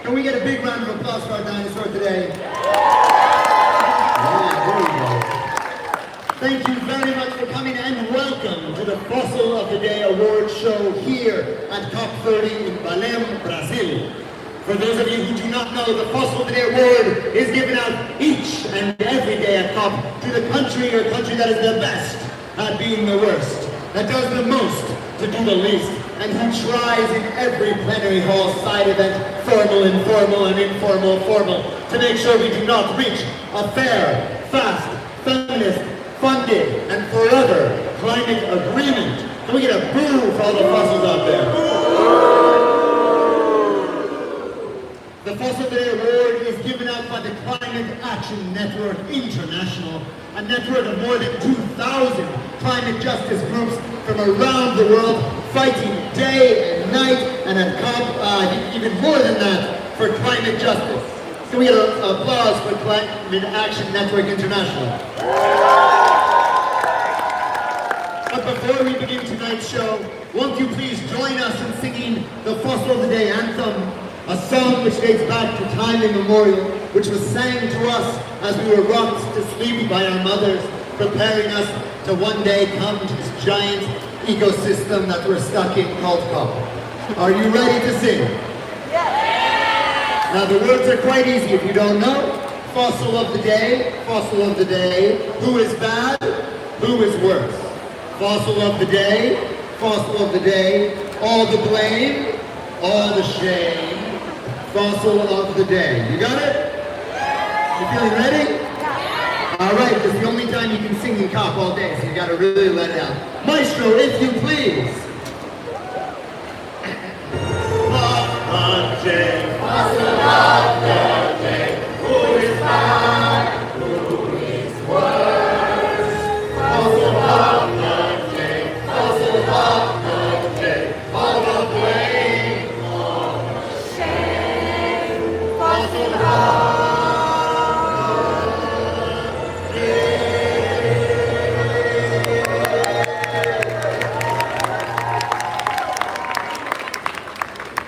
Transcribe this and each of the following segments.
Can we get a big round of applause for our dinosaur today? Yeah, there we go. Thank you very much for coming and welcome to the Fossil of the Day Award show here at COP30 in Belém, Brazil. For those of you who do not know, the Fossil of the Day Award is given out each and every day at COP to the country or country that is the best at being the worst, that does the most to do the least, and who tries in every plenary hall, side event, formal, informal, and informal, formal, to make sure we do not reach a fair, fast, feminist, funded, and forever climate agreement. Can we get a boo for all the fossils out there? The Fossil of the Day Award is given out by the Climate Action Network International, a network of more than 2,000 climate justice groups from around the world, fighting day and night, and at COP, even more than that, for climate justice. Can we get an applause for Climate Action Network International? But before we begin tonight's show, won't you please join us in singing the Fossil of the Day anthem, a song which dates back to time immemorial, which was sang to us as we were rocked to sleep by our mothers, preparing us to one day come to this giant ecosystem that we're stuck in called COP. Are you ready to sing? Yes! Now the words are quite easy if you don't know. Fossil of the day, who is bad, who is worse? Fossil of the day, all the blame, all the shame. Fossil of the day. You got it? You feeling ready? Alright, this is the only time you can sing in COP all day, so you gotta really let it out. Maestro, if you please. Fossil of the day, who is bad, who is worse? Fossil of the day, all the blame, all the shame. Fossil of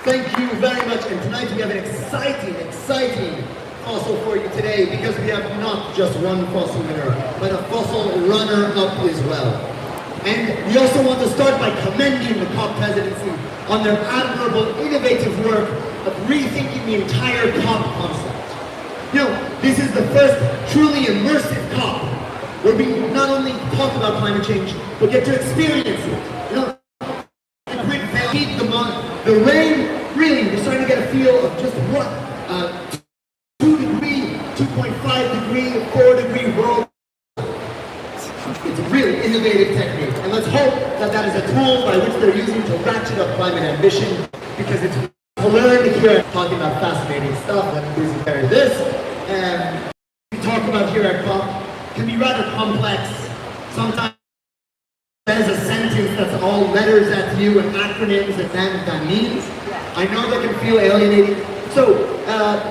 Thank you very much, and tonight we have an exciting fossil for you today, because we have not just one fossil winner, but a fossil runner-up as well. And we also want to start by commending the COP presidency on their admirable, innovative work of rethinking the entire COP concept. You know, this is the first truly immersive COP, where we not only talk about climate change, but get to experience it. You know, the grid failed, the rain. Really, we're starting to get a feel of just what 2 degree, 2.5 degree, 4 degree world. It's a really innovative technique, and let's hope that that is a tool by which they're using to ratchet up climate ambition, because it's to learn here talking about fascinating stuff like this, and we talk about here at COP can be rather complex. Sometimes there's a sentence that's all letters at you and acronyms and that means. I know that can feel alienating. So,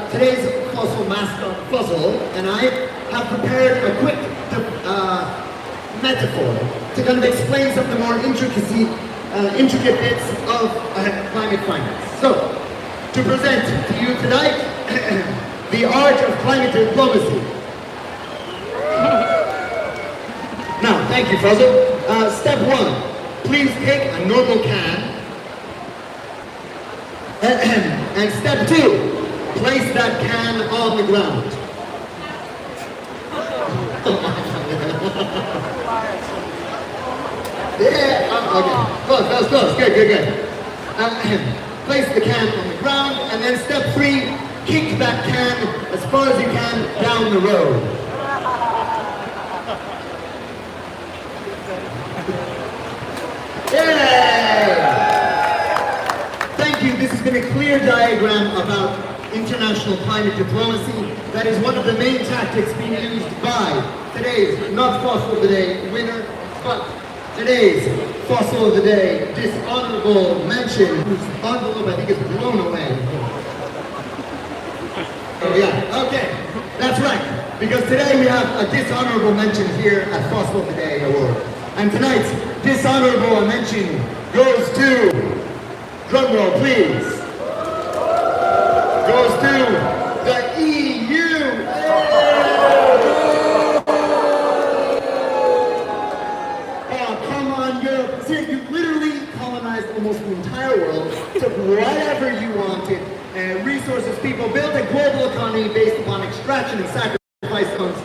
today's fossil mascot, Fuzzle, and I have prepared a quick metaphor to kind of explain some of the more intricate bits of climate finance. So, to present to you tonight, the art of climate diplomacy. Now, thank you, Fuzzle. Step 1, please take a normal can. And step 2, place that can on the ground. Yeah, okay. Close, that was close. Good. Place the can on the ground, and then step 3, kick that can as far as you can down the road. Yay! This has been a clear diagram about international climate diplomacy. That is one of the main tactics being used by today's, not Fossil of the Day winner, but today's Fossil of the Day Dishonourable Mention, whose envelope I think is blown away. Oh yeah, okay, that's right, because today we have a Dishonourable Mention here at Fossil of the Day Award. And tonight's Dishonourable Mention goes to, drum roll please, goes to the EU. Oh, come on, Europe. See, you literally colonized almost the entire world, took whatever you wanted, resources, people, built a global economy based upon extraction and sacrifice funds.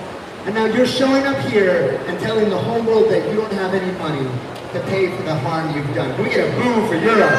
And now you're showing up here and telling the whole world that you don't have any money to pay for the harm you've done. Can we get a boo for Europe?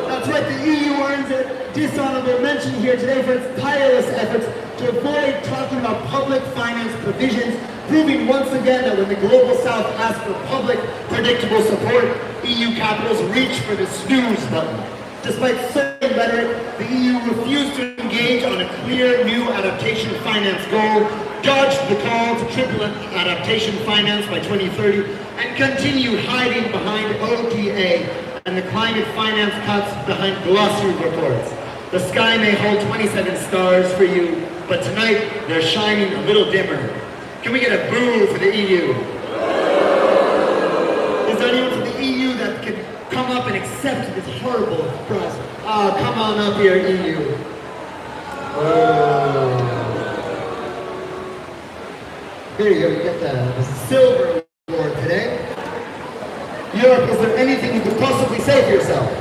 That's right, the EU earns a dishonourable mention here today for its tireless efforts to avoid talking about public finance provisions, proving once again that when the Global South asks for public, predictable support, EU capitals reach for the snooze button. Despite certain rhetoric, the EU refused to engage on a clear new adaptation finance goal, dodged the call to triple adaptation finance by 2030, and continued hiding behind ODA and the climate finance cuts behind glossy reports. The sky may hold 27 stars for you, but tonight they're shining a little dimmer. Can we get a boo for the EU? Is there anyone from the EU that can come up and accept this horrible process? Oh, come on up here, EU. Oh. There you go, you get the silver award today. Europe, is there anything you could possibly say for yourself?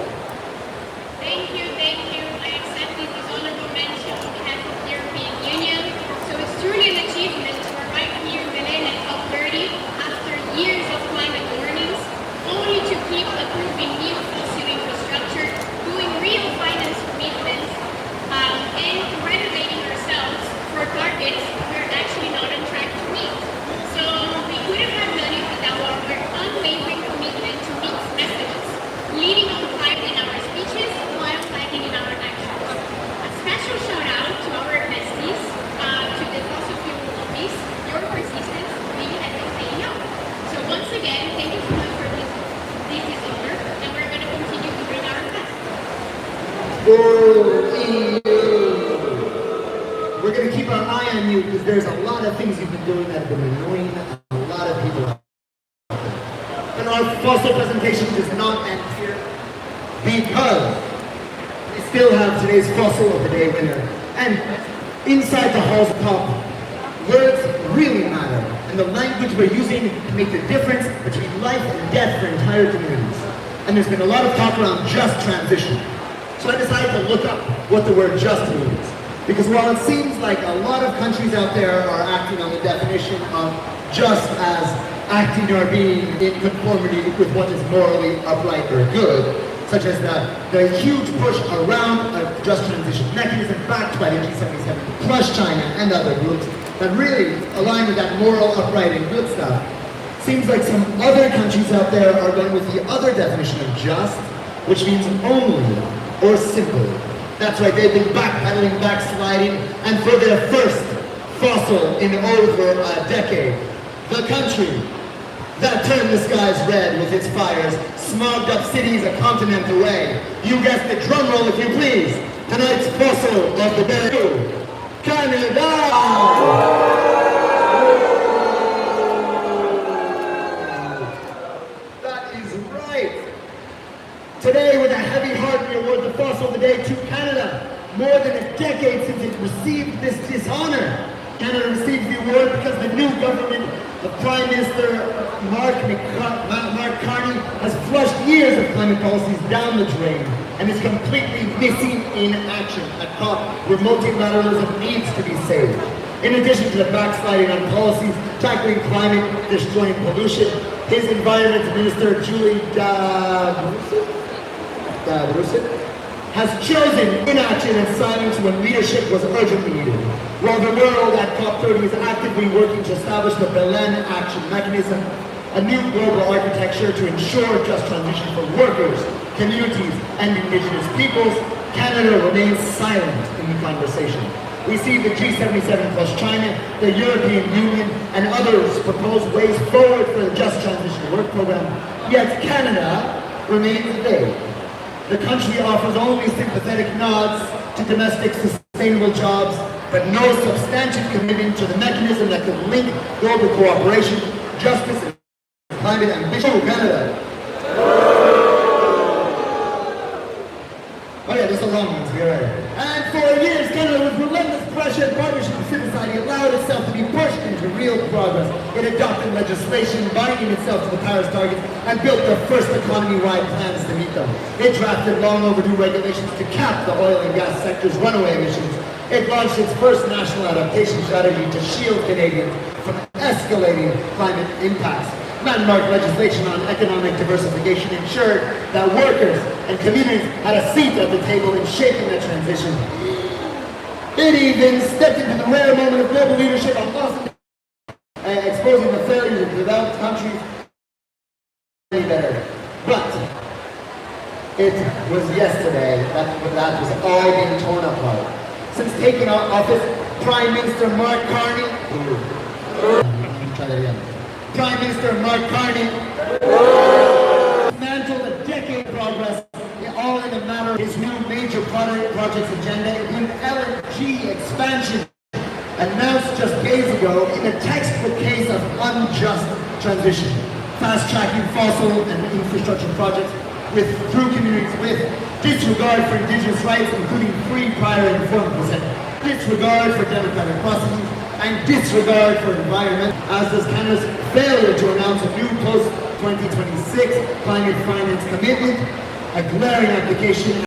Thank you. I accept this dishonourable mention on behalf of the European Union. So it's truly an achievement to arrive here in Berlin at COP30 after years of climate warnings, only to keep approving new fossil infrastructure, doing real finance commitments, and congratulating ourselves for targets we're actually not on track to meet. So we couldn't have done it without our unwavering commitment to mixed messages, leading on climate in our speeches while fighting in our actions. A special shout out to our besties, to the fossil fuel lobbies. Your persistence really has been paying off. So once again, thank you so much for this honor, and we're going to continue to bring our best. We're going to keep our eye on you because there's a lot of things you've been doing that have been annoying a lot of people out there. And our fossil presentation does not end here because we still have today's fossil of the day winner. And inside the halls of COP, words really matter. And the language we're using can make the difference between life and death for entire communities. And there's been a lot of talk around just transition. So I decided to look up what the word just means. Because while it seems like a lot of countries out there are acting on the definition of just as acting or being in conformity with what is morally upright or good, such as the huge push around a just transition mechanism backed by the G77, plus China and other groups that really align with that moral, upright, and good stuff. Seems like some other countries out there are going with the other definition of just, which means only or simply. That's right, they've been backpedaling, backsliding, and for their first fossil in over a decade, the country that turned the skies red with its fires, smogged up cities a continent away. You guessed it, drum roll if you please. Tonight's fossil of the day, Canada! Today, with a heavy heart, we award the fossil of the day to Canada. More than a decade since it received this dishonor. Canada received the award because the new government of Prime Minister Mark Carney has flushed years of climate policies down the drain and is completely missing in action at COP, where multilateralism needs to be saved. In addition to the backsliding on policies tackling climate, destroying pollution, his environment minister, Julie has chosen inaction and silence when leadership was urgently needed. While the world at COP30 is actively working to establish the Berlin Action Mechanism, a new global architecture to ensure just transition for workers, communities, and indigenous peoples, Canada remains silent in the conversation. We see the G77 plus China, the European Union, and others propose ways forward for the Just Transition Work Program, yet Canada remains vague. The country offers only sympathetic nods to domestic sustainable jobs, but no substantive commitment to the mechanism that could link global cooperation, justice, and climate ambition. Canada. Oh yeah, there's a long one to be right. And for years, Canada, with relentless pressure and partnership with civil society, allowed itself to be pushed into real progress. It adopted legislation binding itself to the Paris targets and built the first economy-wide plans to meet them. It drafted long overdue regulations to cap the oil and gas sector's runaway emissions. It launched its first national adaptation strategy to shield Canadians from escalating climate impacts. Landmark legislation on economic diversification ensured that workers and communities had a seat at the table in shaping the transition. It even stepped into the rare moment of global leadership on Boston, exposing the failures of developed countries any better. But it was yesterday that was all being torn apart. Since taking office, Prime Minister Mark Carney. Try that again. Prime Minister Mark Carney dismantled a decade of progress, all in a matter of his new major projects agenda, including LNG expansion, announced just days ago in a textbook case of unjust transition, fast-tracking fossil and infrastructure projects through communities with disregard for indigenous rights, including free, prior, and informed consent, disregard for democratic processes, and disregard for environment, as does Canada's failure to announce a new post-2026 climate finance commitment, a glaring application